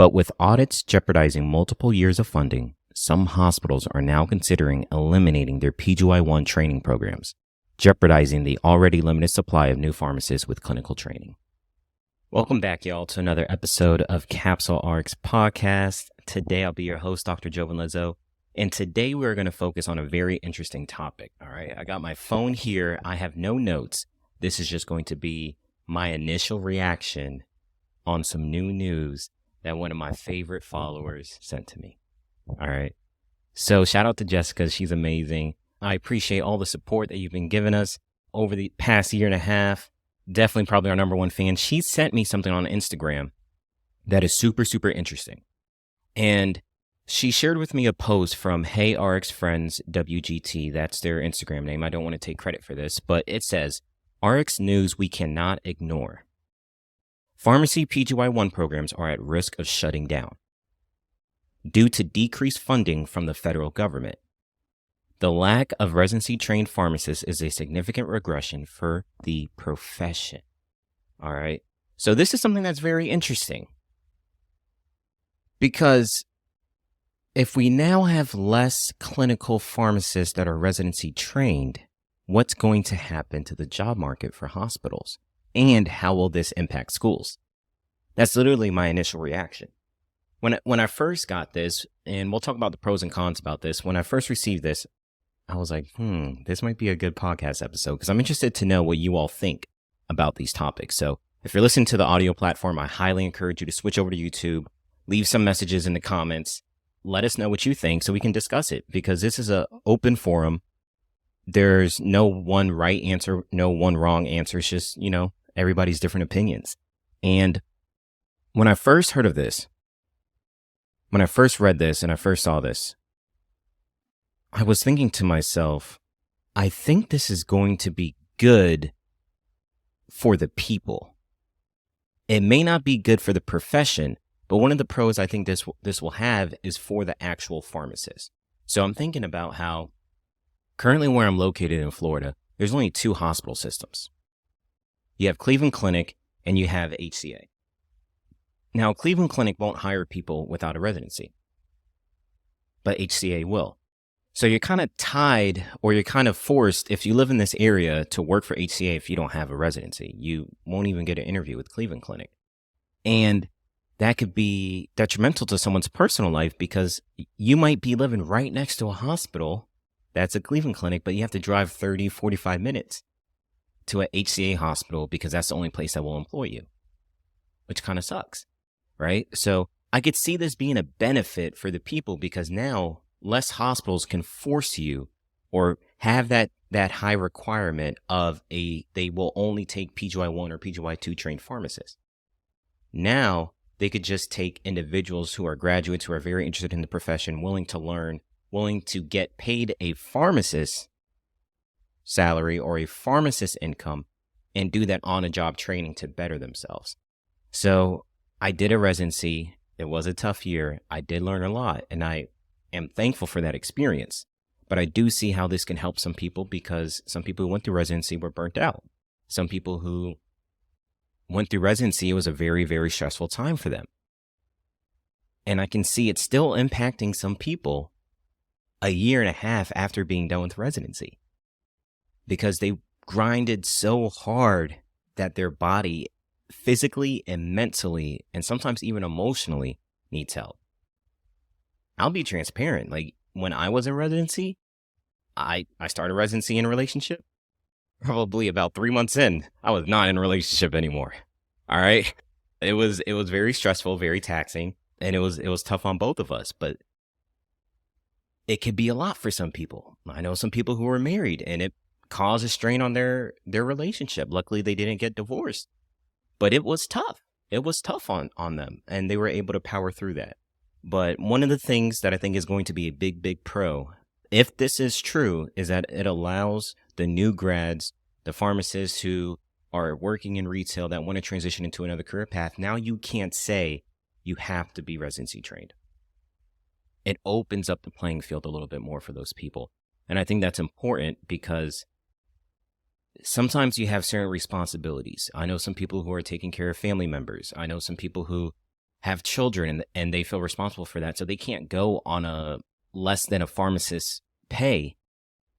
But with audits jeopardizing multiple years of funding, some hospitals are now considering eliminating their PGY-1 training programs, jeopardizing the already limited supply of new pharmacists with clinical training. Welcome back, y'all, to another episode of Capsule RX Podcast. Today, I'll be your host, Dr. Jovin Lezeau, and today we're going to focus on a very interesting topic, all right? I got my phone here. I have no notes. This is just going to be my initial reaction on some new news that one of my favorite followers sent to me, all right? So shout out to Jessica. She's amazing. I appreciate all the support that you've been giving us over the past year and a half. Definitely probably our number one fan. She sent me something on Instagram that is super, super interesting. And she shared with me a post from Hey RX Friends WGT. That's their Instagram name. I don't want to take credit for this, but it says, RX news we cannot ignore. Pharmacy PGY-1 programs are at risk of shutting down due to decreased funding from the federal government. The lack of residency-trained pharmacists is a significant regression for the profession. All right. So this is something that's very interesting because if we now have less clinical pharmacists that are residency-trained, what's going to happen to the job market for hospitals? And how will this impact schools? That's literally my initial reaction. When I first got this, and we'll talk about the pros and cons about this, when I first received this, I was like, this might be a good podcast episode because I'm interested to know what you all think about these topics. So if you're listening to the audio platform, I highly encourage you to switch over to YouTube, leave some messages in the comments, let us know what you think so we can discuss it because this is an open forum. There's no one right answer, no one wrong answer. It's just, everybody's different opinions. And when I first heard of this, when I first read this and I first saw this, I was thinking to myself, I think this is going to be good for the people. It may not be good for the profession, but one of the pros I think this will have is for the actual pharmacist. So I'm thinking about how currently where I'm located in Florida, there's only two hospital systems. You have Cleveland Clinic and you have HCA. Now, Cleveland Clinic won't hire people without a residency, but HCA will. So you're kind of tied or you're kind of forced if you live in this area to work for HCA if you don't have a residency. You won't even get an interview with Cleveland Clinic. And that could be detrimental to someone's personal life because you might be living right next to a hospital that's a Cleveland Clinic, but you have to drive 30, 45 minutes to a HCA hospital because that's the only place that will employ you, which kind of sucks, right? So I could see this being a benefit for the people because now less hospitals can force you or have that high requirement of they will only take PGY-1 or PGY-2 trained pharmacists. Now they could just take individuals who are graduates who are very interested in the profession, willing to learn, willing to get paid a pharmacist salary or a pharmacist income and do that on-a-job training to better themselves. So I did a residency. It was a tough year. I did learn a lot, and I am thankful for that experience. But I do see how this can help some people because some people who went through residency were burnt out. Some people who went through residency, it was a very, very stressful time for them. And I can see it still impacting some people a year and a half after being done with residency because they grinded so hard that their body physically and mentally and sometimes even emotionally needs help. I'll be transparent. Like when I was in residency, I started residency in a relationship. Probably about 3 months in, I was not in a relationship anymore. All right. It was very stressful, very taxing, and it was tough on both of us, but it could be a lot for some people. I know some people who were married and it caused a strain on their relationship. Luckily, they didn't get divorced, but it was tough. It was tough on them, and they were able to power through that. But one of the things that I think is going to be a big, big pro, if this is true, is that it allows the new grads, the pharmacists who are working in retail that want to transition into another career path. Now you can't say you have to be residency trained. It opens up the playing field a little bit more for those people. And I think that's important because sometimes you have certain responsibilities. I know some people who are taking care of family members. I know some people who have children and they feel responsible for that. So they can't go on a less than a pharmacist's pay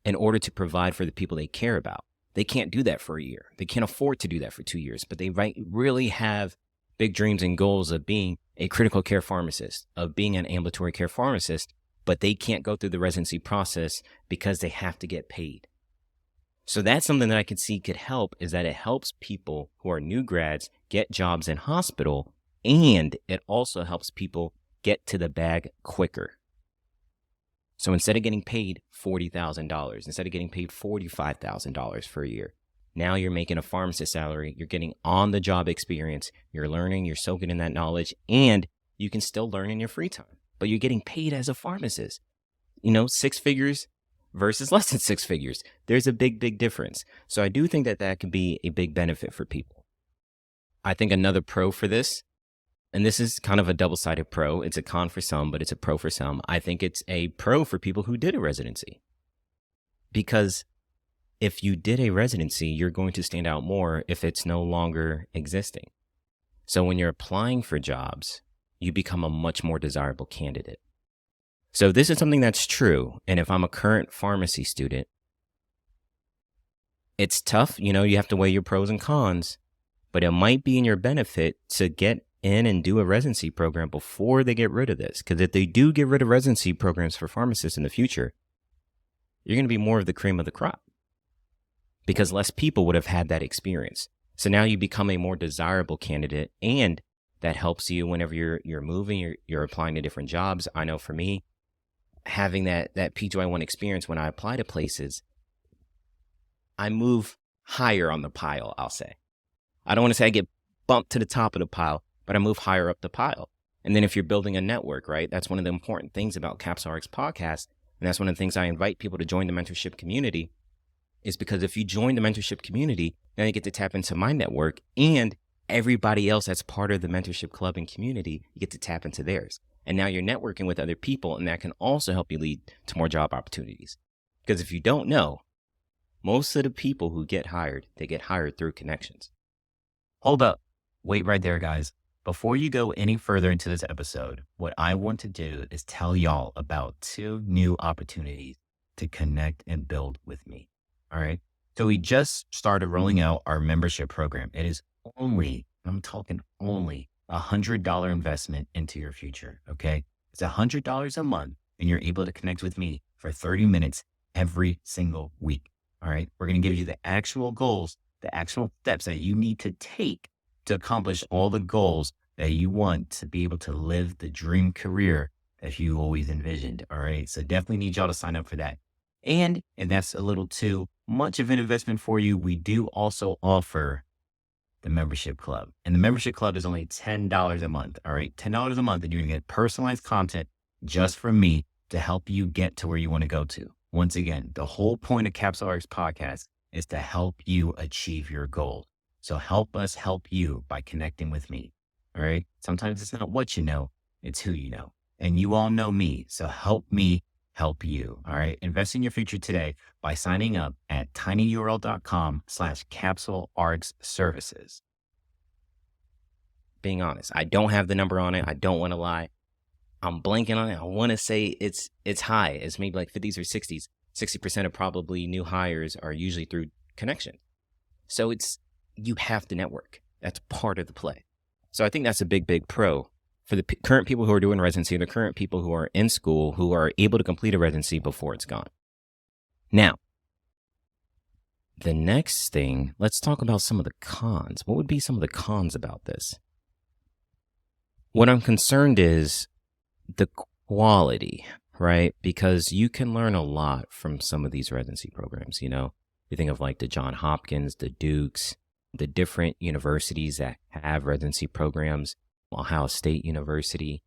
in order to provide for the people they care about. They can't do that for a year. They can't afford to do that for 2 years, but they really have big dreams and goals of being a critical care pharmacist, of being an ambulatory care pharmacist, but they can't go through the residency process because they have to get paid. So that's something that I can see could help, is that it helps people who are new grads get jobs in hospital, and it also helps people get to the bag quicker. So instead of getting paid $40,000, instead of getting paid $45,000 for a year, now you're making a pharmacist salary, you're getting on-the-job experience, you're learning, you're soaking in that knowledge, and you can still learn in your free time, but you're getting paid as a pharmacist. 6 figures versus less than 6 figures. There's a big, big difference. So I do think that that could be a big benefit for people. I think another pro for this, and this is kind of a double-sided pro. It's a con for some, but it's a pro for some. I think it's a pro for people who did a residency. Because if you did a residency, you're going to stand out more if it's no longer existing. So when you're applying for jobs, you become a much more desirable candidate. So this is something that's true. And if I'm a current pharmacy student, it's tough. You have to weigh your pros and cons, but it might be in your benefit to get in and do a residency program before they get rid of this. Because if they do get rid of residency programs for pharmacists in the future, you're going to be more of the cream of the crop because less people would have had that experience. So now you become a more desirable candidate, and that helps you whenever you're moving, you're applying to different jobs. I know for me, having that PGY1 experience when I apply to places, I move higher on the pile, I'll say. I don't want to say I get bumped to the top of the pile, but I move higher up the pile. And then if you're building a network, right, that's one of the important things about Capsule RX podcast. And that's one of the things I invite people to join the mentorship community, is because if you join the mentorship community, then you get to tap into my network, and everybody else that's part of the mentorship club and community, you get to tap into theirs. And now you're networking with other people, and that can also help you lead to more job opportunities. Because if you don't know, most of the people who get hired, they get hired through connections. Hold up. Wait right there, guys. Before you go any further into this episode, what I want to do is tell y'all about 2 new opportunities to connect and build with me. All right. So we just started rolling out our membership program. It is only, I'm talking only, $100 investment into your future. Okay. It's $100 a month, and you're able to connect with me for 30 minutes every single week. All right. We're going to give you the actual goals, the actual steps that you need to take to accomplish all the goals that you want to be able to live the dream career that you always envisioned. All right. So definitely need y'all to sign up for that. And that's a little too much of an investment for you, we do also offer the membership club. And the membership club is only $10 a month. All right. $10 a month. And you're going to get personalized content just from me to help you get to where you want to go to. Once again, the whole point of Capsule RX podcast is to help you achieve your goals. So help us help you by connecting with me. All right. Sometimes it's not what you know, it's who you know. And you all know me. So help me help you. All right. Invest in your future today by signing up at tinyurl.com/capsulerxservices. Being honest, I don't have the number on it. I don't want to lie. I'm blanking on it. I want to say it's high. It's maybe like 50s or 60s. 60% of probably new hires are usually through connection. So you have to network. That's part of the play. So I think that's a big, big pro for the current people who are doing residency, the current people who are in school, who are able to complete a residency before it's gone. Now, the next thing, let's talk about some of the cons. What would be some of the cons about this? What I'm concerned is the quality, right? Because you can learn a lot from some of these residency programs. You think of like the Johns Hopkins, the Dukes, the different universities that have residency programs, Ohio State University.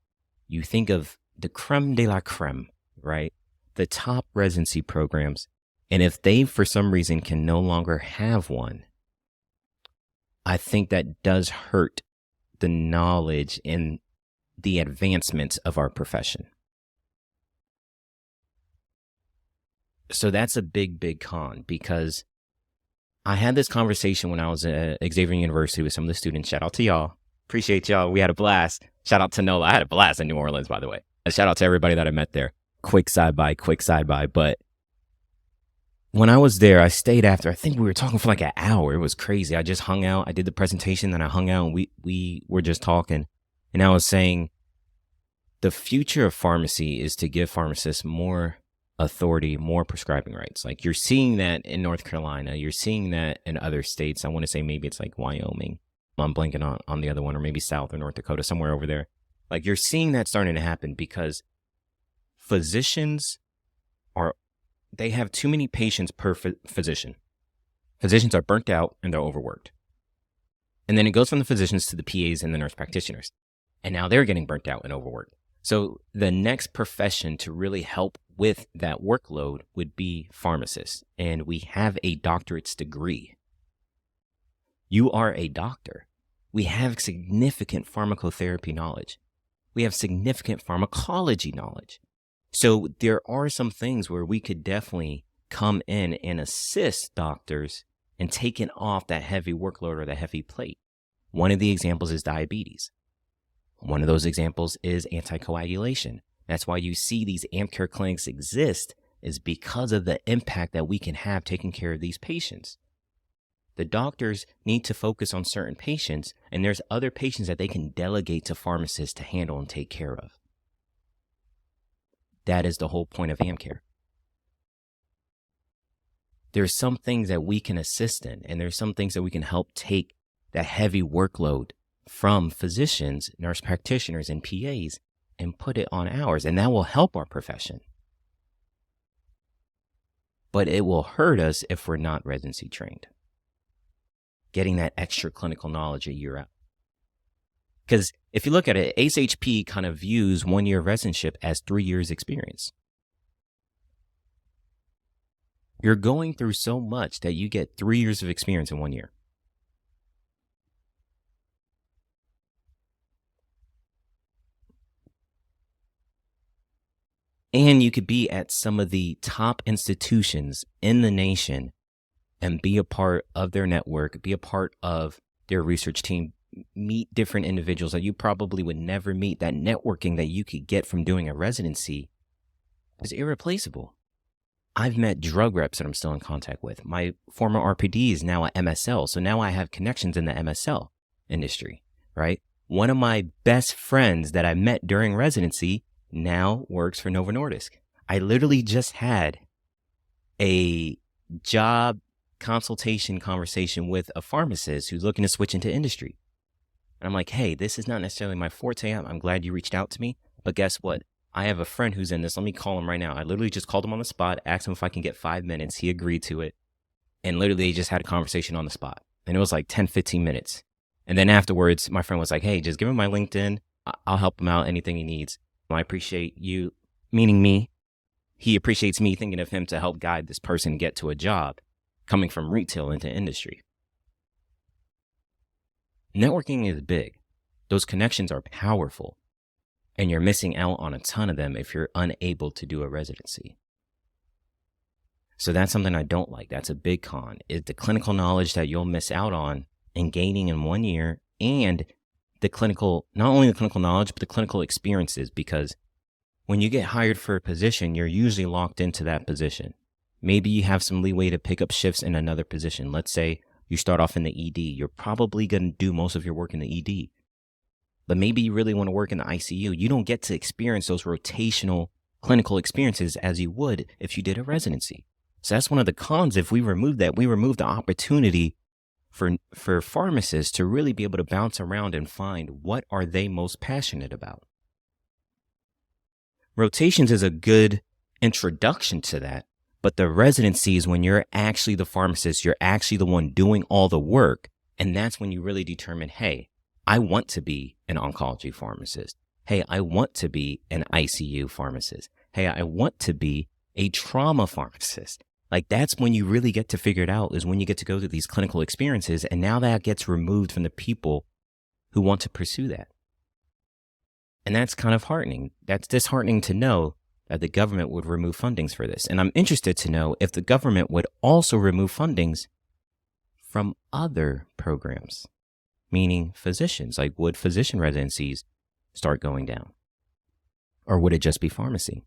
You think of the creme de la creme, right? The top residency programs. And if they, for some reason, can no longer have one, I think that does hurt the knowledge and the advancements of our profession. So that's a big, big con, because I had this conversation when I was at Xavier University with some of the students. Shout out to y'all. Appreciate y'all. We had a blast. Shout out to Nola. I had a blast in New Orleans, by the way. And shout out to everybody that I met there. Quick side by. But when I was there, I stayed after. I think we were talking for like an hour. It was crazy. I just hung out. I did the presentation, then I hung out, and we were just talking. And I was saying the future of pharmacy is to give pharmacists more authority, more prescribing rights. Like you're seeing that in North Carolina. You're seeing that in other states. I want to say maybe it's like Wyoming. I'm blanking on the other one, or maybe South or North Dakota, somewhere over there. Like you're seeing that starting to happen because physicians they have too many patients per physician. Physicians are burnt out and they're overworked. And then it goes from the physicians to the PAs and the nurse practitioners. And now they're getting burnt out and overworked. So the next profession to really help with that workload would be pharmacists. And we have a doctorate's degree. You are a doctor. We have significant pharmacotherapy knowledge. We have significant pharmacology knowledge. So there are some things where we could definitely come in and assist doctors and taking off that heavy workload or that heavy plate. One of the examples is diabetes. One of those examples is anticoagulation. That's why you see these AmCare clinics exist, is because of the impact that we can have taking care of these patients. The doctors need to focus on certain patients, and there's other patients that they can delegate to pharmacists to handle and take care of. That is the whole point of AmCare. There's some things that we can assist in, and there's some things that we can help take that heavy workload from physicians, nurse practitioners, and PAs and put it on ours, and that will help our profession. But it will hurt us if we're not residency trained. Getting that extra clinical knowledge a year out. Because if you look at it, ACHP kind of views 1 year of residentship as 3 years experience. You're going through so much that you get 3 years of experience in 1 year. And you could be at some of the top institutions in the nation and be a part of their network, be a part of their research team, meet different individuals that you probably would never meet. That networking that you could get from doing a residency is irreplaceable. I've met drug reps that I'm still in contact with. My former RPD is now at MSL, so now I have connections in the MSL industry, right? One of my best friends that I met during residency now works for Novo Nordisk. I literally just had a job consultation conversation with a pharmacist who's looking to switch into industry. And I'm like, hey, this is not necessarily my forte. I'm glad you reached out to me. But guess what? I have a friend who's in this. Let me call him right now. I literally just called him on the spot, asked him if I can get 5 minutes. He agreed to it. And literally just had a conversation on the spot. And it was like 10, 15 minutes. And then afterwards, my friend was like, hey, just give him my LinkedIn. I'll help him out, anything he needs. I appreciate you, meaning me. He appreciates me thinking of him to help guide this person get to a job coming from retail into industry. Networking is big. Those connections are powerful. And you're missing out on a ton of them if you're unable to do a residency. So that's something I don't like. That's a big con. Is the clinical knowledge that you'll miss out on in gaining in 1 year, and the clinical, not only the clinical knowledge, but the clinical experiences, because when you get hired for a position, you're usually locked into that position. Maybe you have some leeway to pick up shifts in another position. Let's say you start off in the ED. You're probably going to do most of your work in the ED. But maybe you really want to work in the ICU. You don't get to experience those rotational clinical experiences as you would if you did a residency. So that's one of the cons. If we remove that, we remove the opportunity for pharmacists to really be able to bounce around and find what are they most passionate about. Rotations is a good introduction to that, but the residency is when you're actually the pharmacist, you're actually the one doing all the work, and that's when you really determine, hey, I want to be an oncology pharmacist. Hey, I want to be an ICU pharmacist. Hey, I want to be a trauma pharmacist. Like, that's when you really get to figure it out, is when you get to go through these clinical experiences. And now that gets removed from the people who want to pursue that. And that's kind of heartening. That's disheartening to know that the government would remove fundings for this. And I'm interested to know if the government would also remove fundings from other programs. meaning physicians. Like, would physician residencies start going down? Or would it just be pharmacy?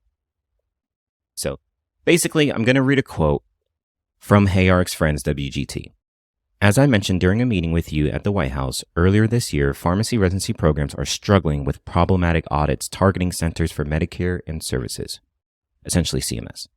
So basically, I'm going to read a quote from Hey RX Friends WGT. As I mentioned during a meeting with you at the White House earlier this year, pharmacy residency programs are struggling with problematic audits targeting Centers for Medicare and Services, essentially CMS.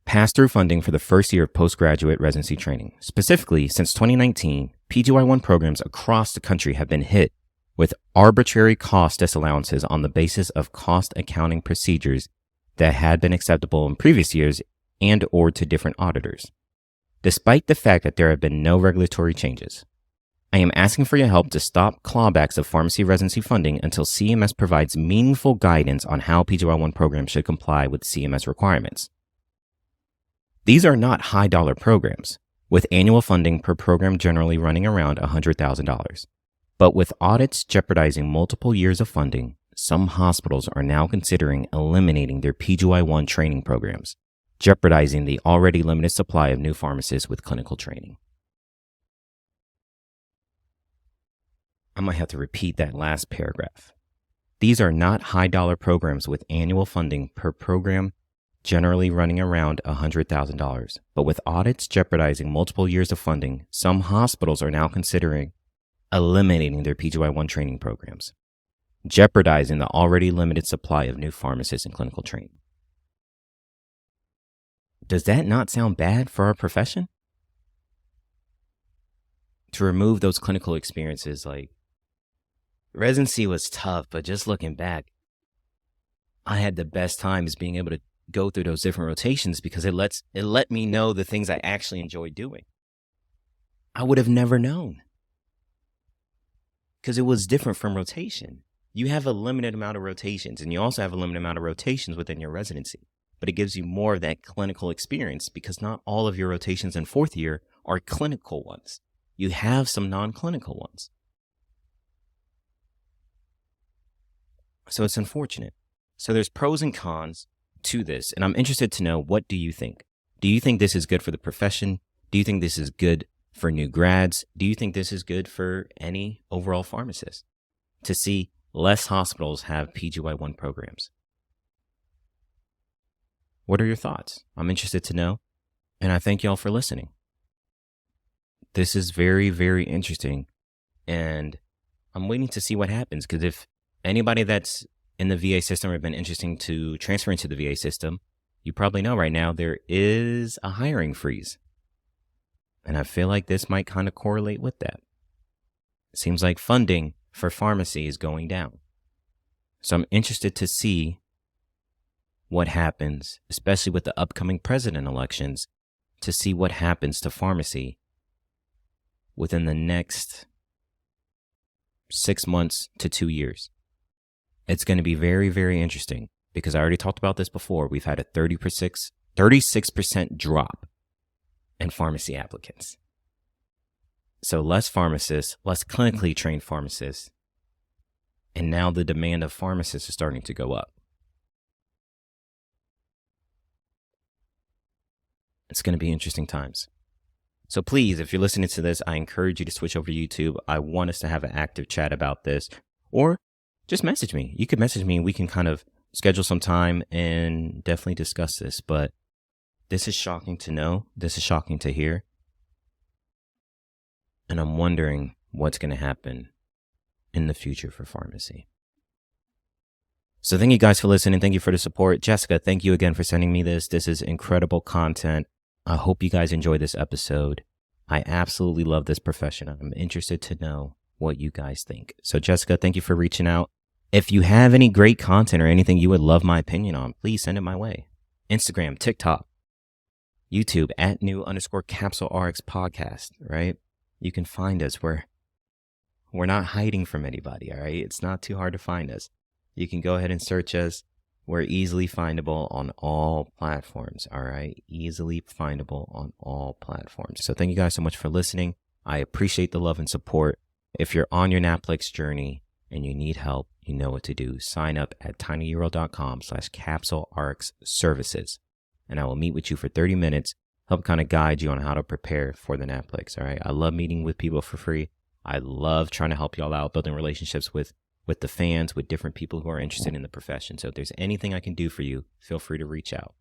Pass-through funding for the first year of postgraduate residency training. Specifically, since 2019, PGY1 programs across the country have been hit with arbitrary cost disallowances on the basis of cost accounting procedures that had been acceptable in previous years and or to different auditors. Despite the fact that there have been no regulatory changes, I am asking for your help to stop clawbacks of pharmacy residency funding until CMS provides meaningful guidance on how PGY1 programs should comply with CMS requirements. These are not high-dollar programs, with annual funding per program generally running around $100,000. But with audits jeopardizing multiple years of funding, some hospitals are now considering eliminating their PGY1 training programs, jeopardizing the already limited supply of new pharmacists with clinical training. I might have to repeat that last paragraph. These are not high-dollar programs with annual funding per program generally running around $100,000. But with audits jeopardizing multiple years of funding, some hospitals are now considering eliminating their PGY1 training programs, jeopardizing the already limited supply of new pharmacists in clinical training. Does that not sound bad for our profession? To remove those clinical experiences, like, residency was tough, but just looking back, I had the best times being able to go through those different rotations because it let me know the things I actually enjoy doing. I would have never known because it was different from rotation. You have a limited amount of rotations, and you also have a limited amount of rotations within your residency. But it gives you more of that clinical experience because not all of your rotations in fourth year are clinical ones. You have some non-clinical ones. So it's unfortunate. So there's pros and cons to this, and I'm interested to know, what do you think? Do you think this is good for the profession? Do you think this is good for new grads? Do you think this is good for any overall pharmacist to see less hospitals have PGY1 programs? What are your thoughts? I'm interested to know, and I thank y'all for listening. This is very, very interesting, and I'm waiting to see what happens, because if anybody that's in the VA system or been interesting to transfer into the VA system, you probably know right now there is a hiring freeze. And I feel like this might kind of correlate with that. It seems like funding for pharmacy is going down. So I'm interested to see what happens, especially with the upcoming president elections, to see what happens to pharmacy within the next 6 months to 2 years. It's going to be very, very interesting because I already talked about this before. We've had a 36% drop in pharmacy applicants. So less pharmacists, less clinically trained pharmacists, and now the demand of pharmacists is starting to go up. It's going to be interesting times. So please, if you're listening to this, I encourage you to switch over to YouTube. I want us to have an active chat about this, or just message me. You could message me and we can kind of schedule some time and definitely discuss this. But this is shocking to know. This is shocking to hear. And I'm wondering what's going to happen in the future for pharmacy. So thank you guys for listening. Thank you for the support. Jessica, thank you again for sending me this. This is incredible content. I hope you guys enjoy this episode. I absolutely love this profession. I'm interested to know what you guys think. So Jessica, thank you for reaching out. If you have any great content or anything you would love my opinion on, please send it my way. Instagram, TikTok, YouTube at @new_capsule_RX podcast, right? You can find us. We're not hiding from anybody, all right? It's not too hard to find us. You can go ahead and search us. We're easily findable on all platforms, all right? Easily findable on all platforms. So thank you guys so much for listening. I appreciate the love and support. If you're on your Naplex journey and you need help, you know what to do. Sign up at tinyurl.com/capsulerxservices, and I will meet with you for 30 minutes, help kind of guide you on how to prepare for the Naplex, all right? I love meeting with people for free. I love trying to help y'all out, building relationships with the fans, with different people who are interested in the profession. So if there's anything I can do for you, feel free to reach out.